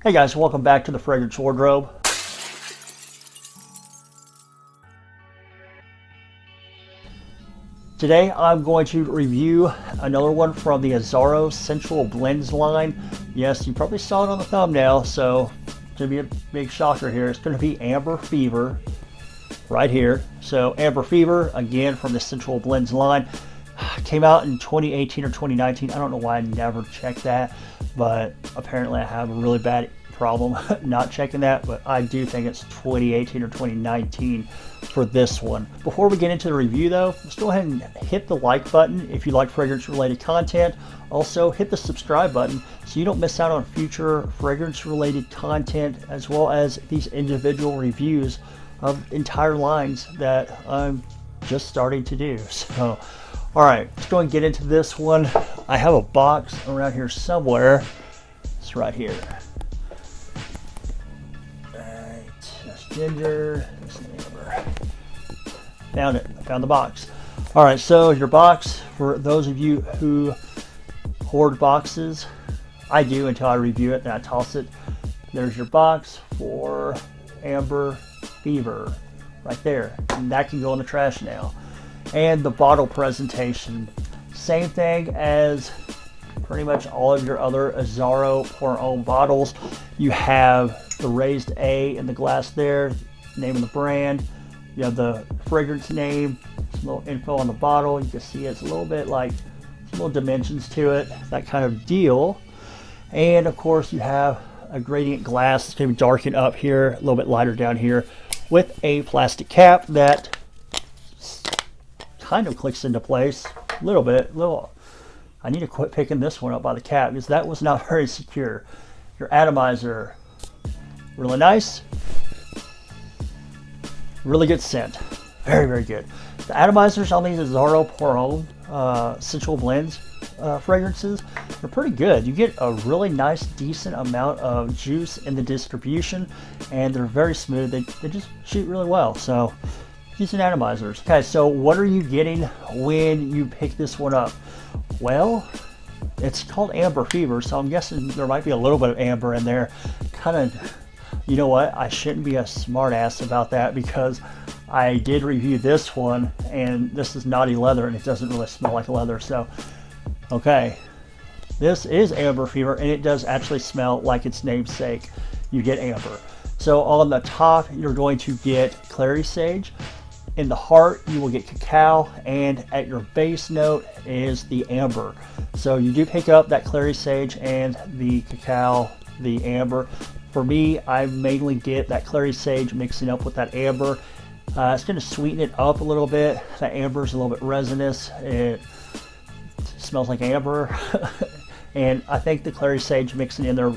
Hey guys, welcome back to the Fragrance Wardrobe. Today I'm going to review another one from the Azzaro Sensual Blends line. Yes, you probably saw it on the thumbnail, so it's going to be a big shocker here. It's going to be Amber Fever right here. So Amber Fever, again from the Sensual Blends line. Came out in 2018 or 2019. I don't know why I never checked that, but apparently I have a really bad problem not checking that, but I do think it's 2018 or 2019 for this one. Before we get into the review though, let's go ahead and hit the like button if you like fragrance related content. Also hit the subscribe button so you don't miss out on future fragrance related content, as well as these individual reviews of entire lines that I'm just starting to do. So alright, let's go and get into this one. I have a box around here somewhere. It's right here. Ginger, found it. I found the box. All right, so your box, for those of you who hoard boxes, I do until I review it and I toss it. There's your box for Amber Fever right there, and that can go in the trash now. And the bottle presentation, same thing as pretty much all of your other Azzaro Pour Homme bottles. You have the raised A in the glass there, name of the brand. You have the fragrance name, some little info on the bottle. You can see it's a little bit like some little dimensions to it, that kind of deal. And of course you have a gradient glass. It's going to be darkened up here, a little bit lighter down here, with a plastic cap that kind of clicks into place a little bit. I need to quit picking this one up by the cap because that was not very secure. Your atomizer, really nice, really good scent, very, very good. The atomizers on these Azzaro Pour Homme Sensual Blends fragrances are pretty good. You get a really nice, decent amount of juice in the distribution, and they're very smooth. They just shoot really well. So decent atomizers. Okay, so what are you getting when you pick this one up? Well, it's called Amber Fever, so I'm guessing there might be a little bit of amber in there. Kind of, you know what? I shouldn't be a smart ass about that because I did review this one, and this is naughty leather, and it doesn't really smell like leather. So, okay, this is Amber Fever, and it does actually smell like its namesake. You get amber. So on the top, you're going to get clary sage. In the heart, you will get cacao, and at your base note is the amber. So you do pick up that clary sage and the cacao, the amber. For me, I mainly get that clary sage mixing up with that amber. It's going to sweeten it up a little bit. That amber is a little bit resinous. It smells like amber. And I think the clary sage mixing in there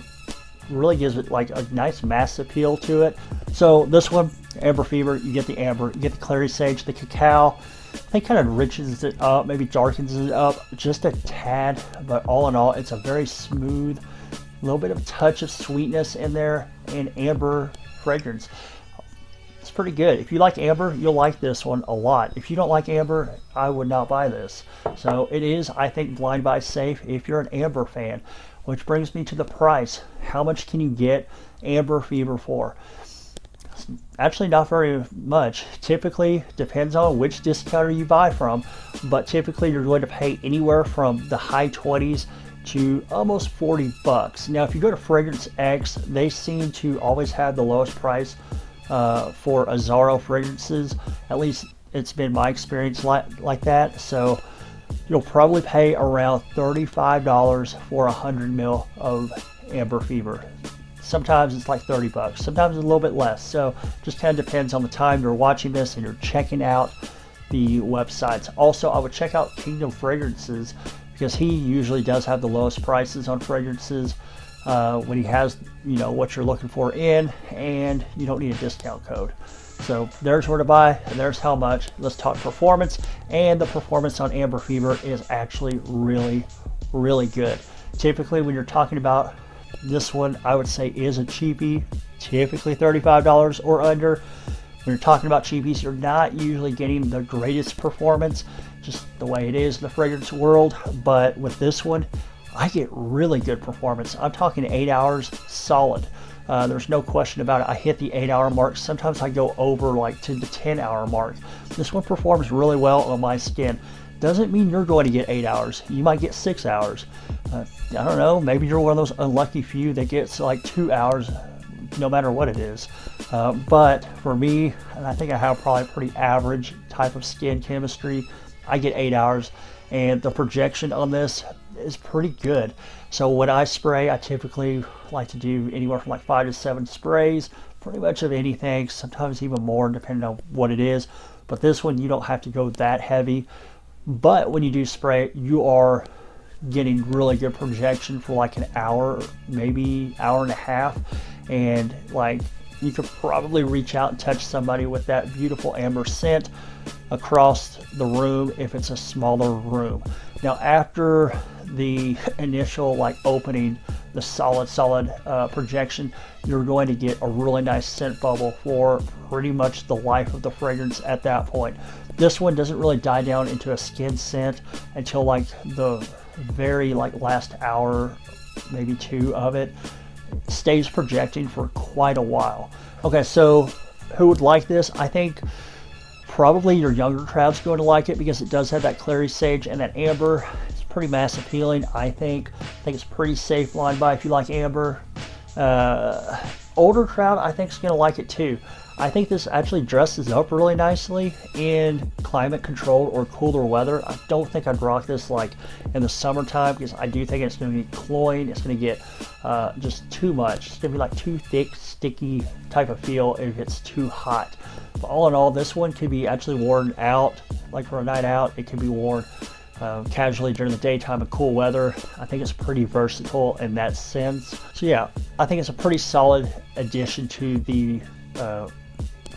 really gives it like a nice mass appeal to it. So this one, Amber Fever, you get the amber, you get the clary sage, the cacao. I think kind of enriches it up, maybe darkens it up just a tad, but all in all, it's a very smooth, little bit of touch of sweetness in there, and amber fragrance. It's pretty good. If you like amber, you'll like this one a lot. If you don't like amber, I would not buy this. So it is, I think, blind buy safe if you're an amber fan. Which brings me to the price. How much can you get Amber Fever for? Actually not very much. Typically, depends on which discounter you buy from, but typically you're going to pay anywhere from the high 20s to almost 40 bucks. Now if you go to Fragrance X, they seem to always have the lowest price for Azzaro fragrances. At least it's been my experience like that. So you'll probably pay around $35 for 100 ml of Amber Fever. Sometimes it's like 30 bucks, sometimes it's a little bit less. So just kind of depends on the time you're watching this and you're checking out the websites. Also, I would check out Kingdom Fragrances because he usually does have the lowest prices on fragrances when he has, you know, what you're looking for in, and you don't need a discount code. So there's where to buy, and there's how much. Let's talk performance, and the performance on Amber Fever is actually really, really good. Typically when you're talking about this one, I would say is a cheapie, typically $35 or under. When you're talking about cheapies, you're not usually getting the greatest performance, just the way it is in the fragrance world. But with this one, I get really good performance. I'm talking 8 hours solid. There's no question about it. I hit the 8-hour mark. Sometimes I go over like to the 10-hour mark. This one performs really well on my skin. Doesn't mean you're going to get 8 hours. You might get 6 hours. I don't know, maybe you're one of those unlucky few that gets like 2 hours no matter what it is. But for me, and I think I have probably a pretty average type of skin chemistry, I get 8 hours, and the projection on this is pretty good. So when I spray, I typically like to do anywhere from like 5 to 7 sprays, pretty much of anything, sometimes even more depending on what it is. But this one, you don't have to go that heavy. But when you do spray, you are getting really good projection for like an hour, maybe hour and a half, and like you could probably reach out and touch somebody with that beautiful amber scent across the room if it's a smaller room. Now after the initial like opening, the solid projection, you're going to get a really nice scent bubble for pretty much the life of the fragrance at that point. This one doesn't really die down into a skin scent until like the very like last hour, maybe 2 of it. Stays projecting for quite a while. Okay, so who would like this? I think probably your younger crowd's going to like it because it does have that clary sage and that amber. It's pretty mass appealing, I think. It's pretty safe blind buy if you like amber. Older crowd, I think, is going to like it too. I think this actually dresses up really nicely in climate controlled or cooler weather. I don't think I'd rock this like in the summertime because I do think it's going to be cloying. It's going to get just too much. It's going to be like too thick, sticky type of feel if it's too hot. But all in all, this one could be actually worn out, like for a night out. It could be worn casually during the daytime in cool weather. I think it's pretty versatile in that sense. So yeah, I think it's a pretty solid addition to the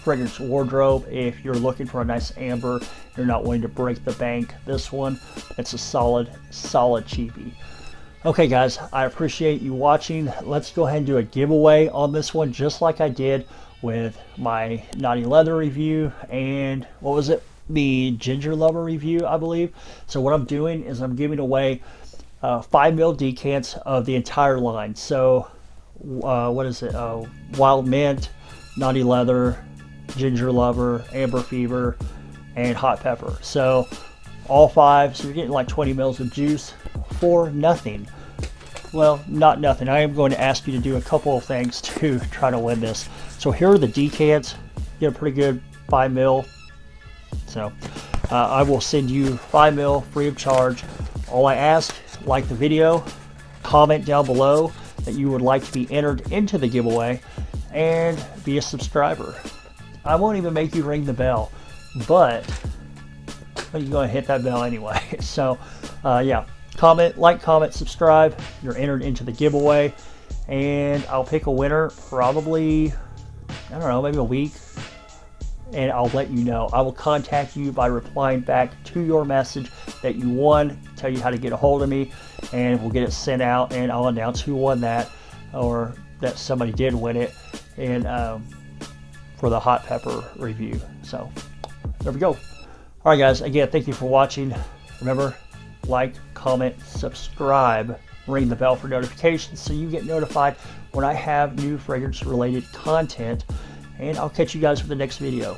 fragrance wardrobe. If you're looking for a nice amber, you're not wanting to break the bank, this one, it's a solid cheapie. Okay guys, I appreciate you watching. Let's go ahead and do a giveaway on this one, just like I did with my Naughty Leather review and what was it, the Ginger Lover review, I believe. So what I'm doing is I'm giving away 5ml decants of the entire line. So what is it, Wild Mint, Naughty Leather, Ginger Lover, Amber Fever, and Hot Pepper. So all 5, so you're getting like 20 mils of juice for nothing. Well, not nothing. I am going to ask you to do a couple of things to try to win this. So here are the decants. Get a pretty good 5ml. So I will send you 5ml free of charge. All I ask, like the video, comment down below that you would like to be entered into the giveaway, and be a subscriber. I won't even make you ring the bell, but you're going to hit that bell anyway. So yeah, comment, subscribe. You're entered into the giveaway, and I'll pick a winner probably, I don't know, maybe a week, and I'll let you know. I will contact you by replying back to your message that you won, tell you how to get a hold of me, and we'll get it sent out, and I'll announce who won that, or that somebody did win it, and for the Hot Pepper review. So there we go. All right guys, again, thank you for watching. Remember, like, comment, subscribe, ring the bell for notifications so you get notified when I have new fragrance related content, and I'll catch you guys for the next video.